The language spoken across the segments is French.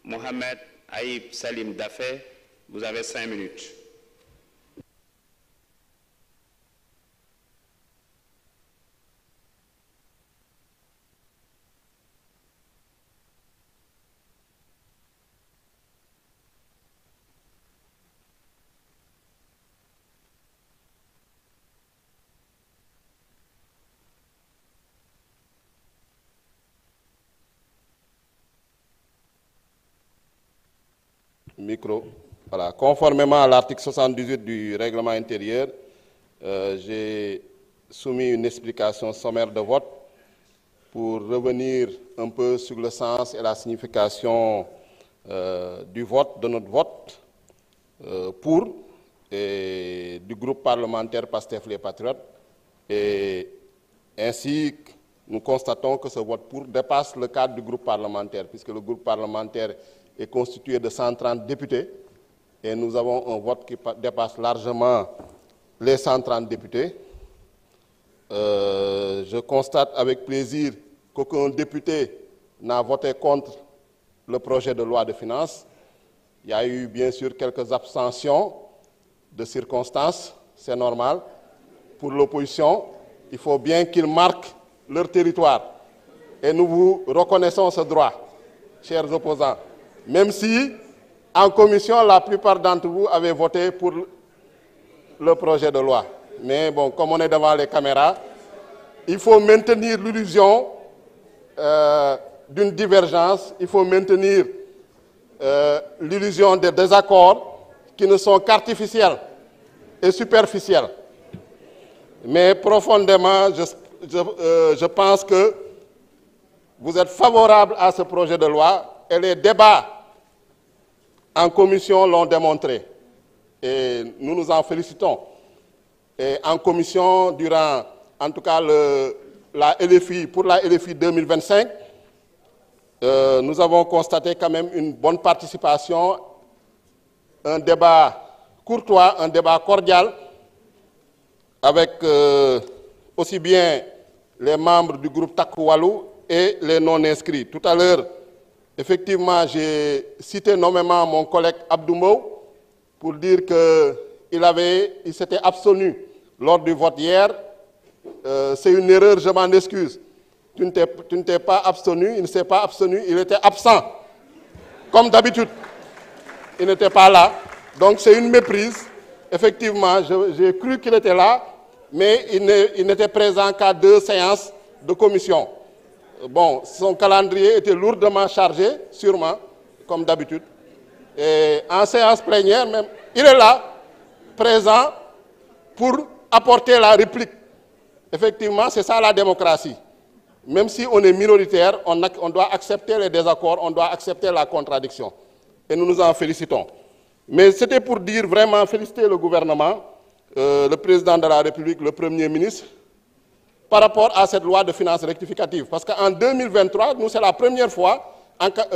Mohamed Aïb Salim Dafé, vous avez 5 minutes. Micro. Voilà. Conformément à l'article 78 du règlement intérieur, j'ai soumis une explication sommaire de vote pour revenir un peu sur le sens et la signification du vote, de notre vote pour et du groupe parlementaire PASTEF les Patriotes. Et ainsi, nous constatons que ce vote pour dépasse le cadre du groupe parlementaire, puisque le groupe parlementaire est constitué de 130 députés et nous avons un vote qui dépasse largement les 130 députés. Je constate avec plaisir qu'aucun député n'a voté contre le projet de loi de finances. Il y a eu bien sûr quelques abstentions de circonstances, c'est normal. Pour l'opposition, il faut bien qu'ils marquent leur territoire. Et nous vous reconnaissons ce droit, chers opposants. Même si, en commission, la plupart d'entre vous avaient voté pour le projet de loi. Mais bon, comme on est devant les caméras, il faut maintenir l'illusion d'une divergence, il faut maintenir l'illusion des désaccords qui ne sont qu'artificiels et superficiels. Mais profondément, je pense que vous êtes favorable à ce projet de loi et les débats en commission l'ont démontré. Et nous nous en félicitons. Et en commission, durant, en tout cas, pour la LFI 2025, nous avons constaté quand même une bonne participation, un débat courtois, un débat cordial, avec aussi bien les membres du groupe Takoualou et les non-inscrits. Tout à l'heure, effectivement, j'ai cité nommément mon collègue Abdoumou pour dire qu'il s'était abstenu lors du vote hier. C'est une erreur, je m'en excuse. Tu ne t'es pas abstenu, il ne s'est pas abstenu, il était absent. Comme d'habitude, il n'était pas là. Donc c'est une méprise. Effectivement, j'ai cru qu'il était là, mais il n'était présent qu'à 2 séances de commission. Bon, son calendrier était lourdement chargé, sûrement, comme d'habitude. Et en séance plénière, même, il est là, présent, pour apporter la réplique. Effectivement, c'est ça la démocratie. Même si on est minoritaire, on doit accepter les désaccords, on doit accepter la contradiction. Et nous nous en félicitons. Mais c'était pour dire vraiment, féliciter le gouvernement, le président de la République, le Premier ministre, par rapport à cette loi de finances rectificative. Parce qu'en 2023, nous, c'est la première fois,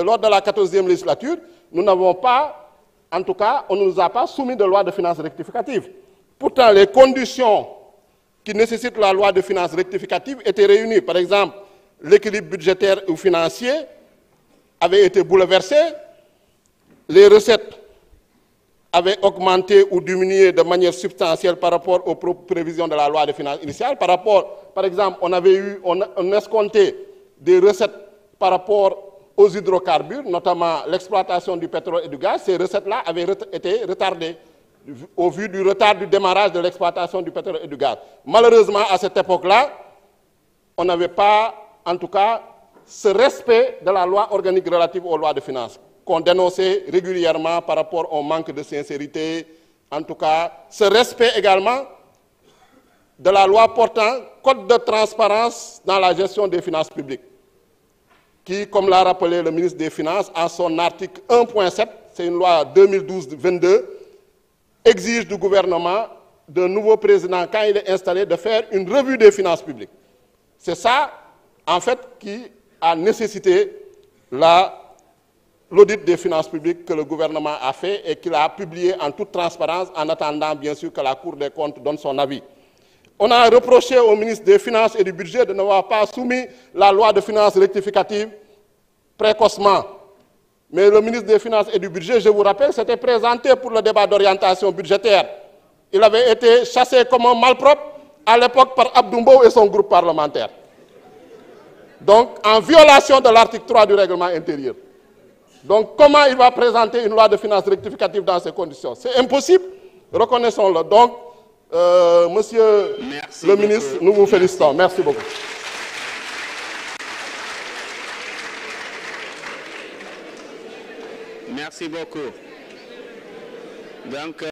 lors de la 14e législature, nous n'avons pas, en tout cas, on ne nous a pas soumis de loi de finances rectificative. Pourtant, les conditions qui nécessitent la loi de finances rectificative étaient réunies. Par exemple, l'équilibre budgétaire ou financier avait été bouleversé, les recettes avaient augmenté ou diminué de manière substantielle par rapport aux prévisions de la loi de finances initiale. Par exemple, on escomptait des recettes par rapport aux hydrocarbures, notamment l'exploitation du pétrole et du gaz. Ces recettes-là avaient été retardées au vu du retard du démarrage de l'exploitation du pétrole et du gaz. Malheureusement, à cette époque-là, on n'avait pas, en tout cas, ce respect de la loi organique relative aux lois de finances, qu'on dénonçait régulièrement par rapport au manque de sincérité, en tout cas, ce respect également de la loi portant code de transparence dans la gestion des finances publiques, qui, comme l'a rappelé le ministre des Finances, en son article 1.7, c'est une loi 2012-22, exige du gouvernement, d'un nouveau président, quand il est installé, de faire une revue des finances publiques. C'est ça, en fait, qui a nécessité l'audit des finances publiques que le gouvernement a fait et qu'il a publié en toute transparence, en attendant, bien sûr, que la Cour des comptes donne son avis. On a reproché au ministre des Finances et du Budget de n'avoir pas soumis la loi de finances rectificative précocement. Mais le ministre des Finances et du Budget, je vous rappelle, s'était présenté pour le débat d'orientation budgétaire. Il avait été chassé comme un malpropre à l'époque par Abdoumbo et son groupe parlementaire. Donc, en violation de l'article 3 du règlement intérieur. Donc, comment il va présenter une loi de finances rectificative dans ces conditions? C'est impossible, reconnaissons-le. Donc, monsieur le ministre, nous vous félicitons. Merci beaucoup. Merci beaucoup. Donc,